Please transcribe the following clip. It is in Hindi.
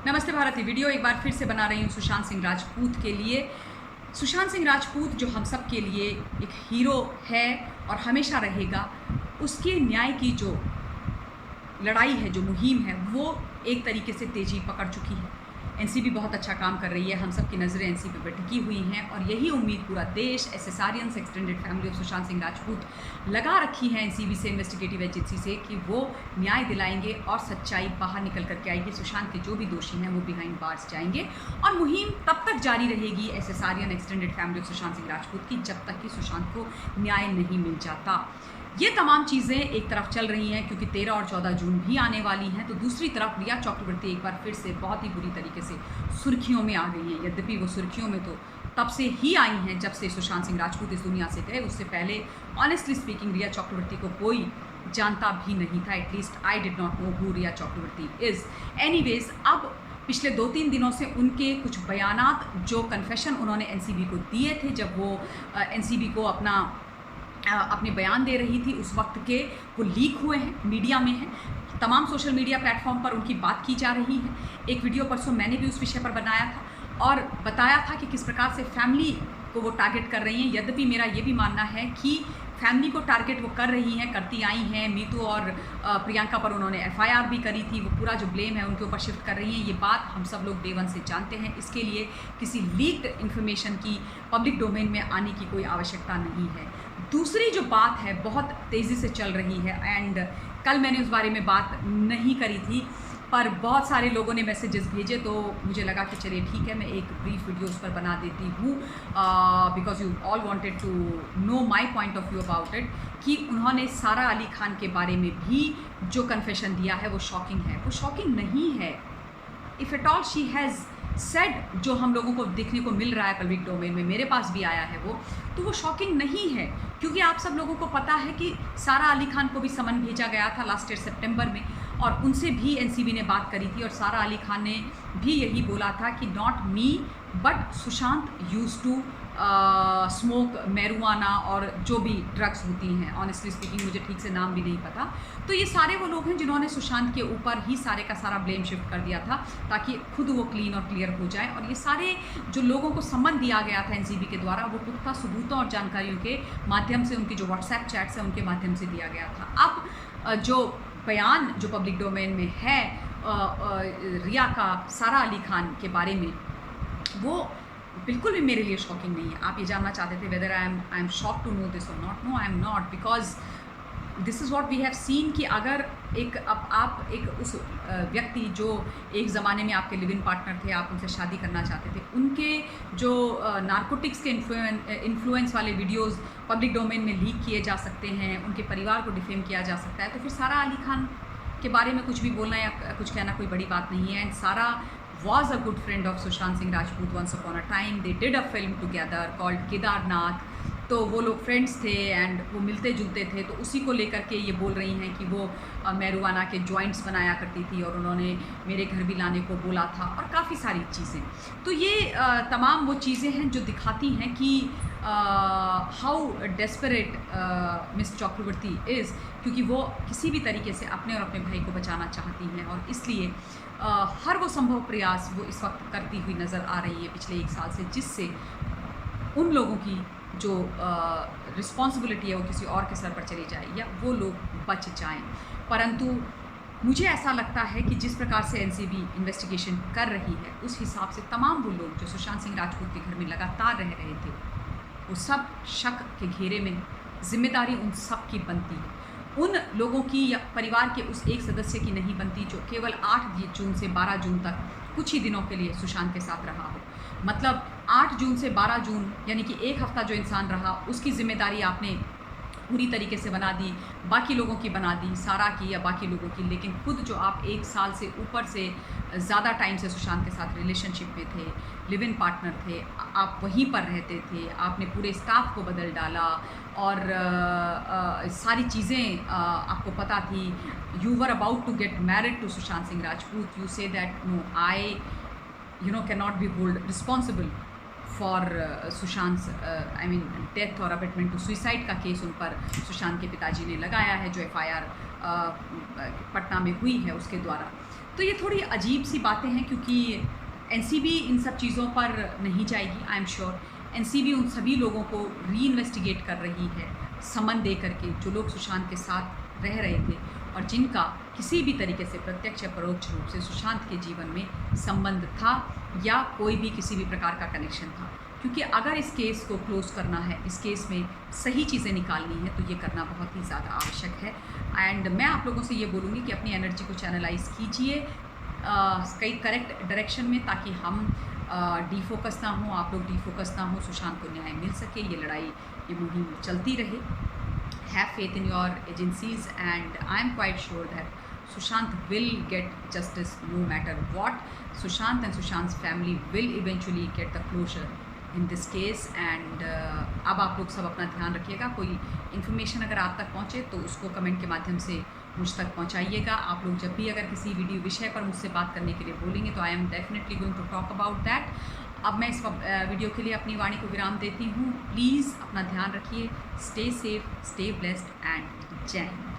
नमस्ते भारत। वीडियो एक बार फिर से बना रही हूँ सुशांत सिंह राजपूत के लिए। सुशांत सिंह राजपूत जो हम सब के लिए एक हीरो है और हमेशा रहेगा, उसके न्याय की जो लड़ाई है, जो मुहिम है, वो एक तरीके से तेज़ी पकड़ चुकी है। एनसीबी बहुत अच्छा काम कर रही है, हम सब की नज़रें एनसीबी पर टिकी हुई हैं और यही उम्मीद पूरा देश, एसएसआरियंस, extended family of Sushant Singh Rajput लगा रखी है एनसीबी से, इन्वेस्टिगेटिव एजेंसी से, कि वो न्याय दिलाएंगे और सच्चाई बाहर निकल करके आएगी। सुशांत के जो भी दोषी हैं वो बिहाइंड बार्स जाएंगे और मुहिम तब तक जारी रहेगी एसएसआरियन, extended family of Sushant Singh Rajput की, जब तक कि सुशांत को न्याय नहीं मिल जाता। ये तमाम चीज़ें एक तरफ चल रही हैं क्योंकि 13 और 14 जून भी आने वाली हैं, तो दूसरी तरफ रिया चक्रवर्ती एक बार फिर से बहुत ही बुरी तरीके से सुर्खियों में आ गई हैं। यद्यपि वो सुर्खियों में तो तब से ही आई हैं जब से सुशांत सिंह राजपूत इस दुनिया से गए। उससे पहले ऑनेस्टली स्पीकिंग रिया चक्रवर्ती को कोई जानता भी नहीं था। At least I did not know who Rhea Chakraborty is. Anyways, अब पिछले 2-3 दिनों से उनके कुछ बयानात, जो कन्फेशन उन्होंने एनसीबी को दिए थे जब वो एनसीबी को अपने बयान दे रही थी, उस वक्त के वो लीक हुए हैं, मीडिया में हैं, तमाम सोशल मीडिया प्लेटफॉर्म पर उनकी बात की जा रही है। एक वीडियो परसों मैंने भी उस विषय पर बनाया था और बताया था कि किस प्रकार से फैमिली को वो टारगेट कर रही हैं। यद्यपि मेरा ये भी मानना है कि फैमिली को टारगेट वो कर रही हैं, करती आई हैं। मीतू और प्रियंका पर उन्होंने एफआईआर भी करी थी, वो पूरा जो ब्लेम है उनके ऊपर शिफ्ट कर रही हैं। ये बात हम सब लोग डे वन से जानते हैं। इसके लिए किसी लीक्ड इन्फॉर्मेशन की पब्लिक डोमेन में आने की कोई आवश्यकता नहीं है। दूसरी जो बात है बहुत तेज़ी से चल रही है, एंड कल मैंने उस बारे में बात नहीं करी थी, पर बहुत सारे लोगों ने मैसेजेस भेजे, तो मुझे लगा कि चलिए ठीक है, मैं एक ब्रीफ वीडियो उस पर बना देती हूँ, because you all wanted to know my point of view about it, कि उन्होंने सारा अली खान के बारे में भी जो कन्फेशन दिया है वो शॉकिंग है। वो शॉकिंग नहीं है। If at all she has said, जो हम लोगों को देखने को मिल रहा है पब्लिक डोमेन में, मेरे पास भी आया है वो, तो वो शॉकिंग नहीं है। क्योंकि आप सब लोगों को पता है कि सारा अली खान को भी समन भेजा गया था लास्ट ईयर सितंबर में, और उनसे भी एनसीबी ने बात करी थी और सारा अली खान ने भी यही बोला था कि not me but Sushant used to smoke marijuana और जो भी ड्रग्स होती हैं। ऑनेस्टली स्पीकिंग मुझे ठीक से नाम भी नहीं पता। तो ये सारे वो लोग हैं जिन्होंने सुशांत के ऊपर ही सारे का सारा ब्लेम शिफ्ट कर दिया था ताकि खुद वो क्लीन और क्लियर हो जाए। और ये सारे जो लोगों को सम्मन दिया गया था एनसीबी के द्वारा, वो पुख्ता सबूतों और जानकारियों के माध्यम से, उनकी जो व्हाट्सएप चैट्स हैं उनके माध्यम से दिया गया था। अब जो बयान जो पब्लिक डोमेन में है रिया का सारा अली खान के बारे में, वो बिल्कुल भी मेरे लिए शॉकिंग नहीं है। आप ये जानना चाहते थे whether I am shock to know this और not. No, I am not, because this is what we have seen कि अगर आप एक उस व्यक्ति जो एक ज़माने में आपके लिव इन पार्टनर थे, आप उनसे शादी करना चाहते थे, उनके जो नारकोटिक्स के इन्फ्लुएंस वाले वीडियोस पब्लिक डोमेन में लीक किए जा सकते हैं, उनके परिवार को डिफेम किया जा सकता है, तो फिर सारा अली खान के बारे में कुछ भी बोलना या कुछ कहना कोई बड़ी बात नहीं है। एंड सारा was a good friend of Sushant Singh Rajput once upon a time. They did a film together called Kedarnath. तो वो लोग फ्रेंड्स थे एंड वो मिलते जुलते थे, तो उसी को लेकर के ये बोल रही हैं कि वो मैरुआना के जॉइंट्स बनाया करती थी और उन्होंने मेरे घर भी लाने को बोला था और काफ़ी सारी चीज़ें। तो ये तमाम वो चीज़ें हैं जो दिखाती हैं कि how desperate miss Chakraborty is, क्योंकि वो किसी भी तरीके से अपने और अपने भाई को बचाना चाहती हैं और इसलिए हर वो संभव प्रयास वो इस वक्त करती हुई नज़र आ रही है पिछले 1 साल से, जिससे उन लोगों की जो रिस्पॉन्सिबिलिटी है वो किसी और के सर पर चली जाए या वो लोग बच जाएं। परंतु मुझे ऐसा लगता है कि जिस प्रकार से एनसीबी इन्वेस्टिगेशन कर रही है, उस हिसाब से तमाम वो लोग जो सुशांत सिंह राजपूत के घर में लगातार रह रहे थे, वो सब शक के घेरे में, जिम्मेदारी उन सब की बनती है। उन लोगों की या परिवार के उस एक सदस्य की नहीं बनती जो केवल 8 जून से 12 जून तक कुछ ही दिनों के लिए सुशांत के साथ रहा हो। मतलब 8 जून से 12 जून यानी कि 1 हफ्ता जो इंसान रहा, उसकी जिम्मेदारी आपने पूरी तरीके से बना दी, बाकी लोगों की बना दी, सारा की या बाकी लोगों की। लेकिन खुद जो आप 1 साल से ऊपर से ज़्यादा टाइम से सुशांत के साथ रिलेशनशिप में थे, लिव इन पार्टनर थे, आप वहीं पर रहते थे, आपने पूरे स्टाफ को बदल डाला और सारी चीज़ें आपको पता थी। You were about to get married to Sushant Singh Rajput, you say that no, I cannot be hold responsible for Sushant death और अबेटमेंट टू सुसाइड का केस उन पर सुशांत के पिताजी ने लगाया है, जो एफआईआर पटना में हुई है उसके द्वारा। तो ये थोड़ी अजीब सी बातें हैं, क्योंकि एनसीबी इन सब चीज़ों पर नहीं जाएगी। आई एम श्योर एनसीबी उन सभी लोगों को री इन्वेस्टिगेट कर रही है समन दे करके, जो लोग सुशांत के साथ रह रहे थे और जिनका किसी भी तरीके से प्रत्यक्ष या परोक्ष रूप से सुशांत के जीवन में संबंध था या कोई भी किसी भी प्रकार का कनेक्शन था। क्योंकि अगर इस केस को क्लोज करना है, इस केस में सही चीज़ें निकालनी है, तो ये करना बहुत ही ज़्यादा आवश्यक है। एंड मैं आप लोगों से ये बोलूँगी कि अपनी एनर्जी को चैनलाइज कीजिए कई करेक्ट डायरेक्शन में, ताकि हम डिफोकस ना हो, आप लोग डिफोकस ना हो, सुशांत को न्याय मिल सके, ये लड़ाई, ये मुहिम चलती रहे। Have faith in your agencies and I am quite sure that Sushant will get justice no matter what. Sushant and Sushant's family will eventually get the closure in this case. And अब आप लोग सब अपना ध्यान रखिएगा। कोई इन्फॉर्मेशन अगर आप तक पहुँचे तो उसको कमेंट के माध्यम से मुझ तक पहुँचाइएगा। आप लोग जब भी अगर किसी वीडियो विषय पर मुझसे बात करने के लिए बोलेंगे तो I am definitely going to talk about that. अब मैं इस वीडियो के लिए अपनी वाणी को विराम देती हूँ। प्लीज़ अपना ध्यान रखिए। Stay safe, stay blessed and जय हिंद।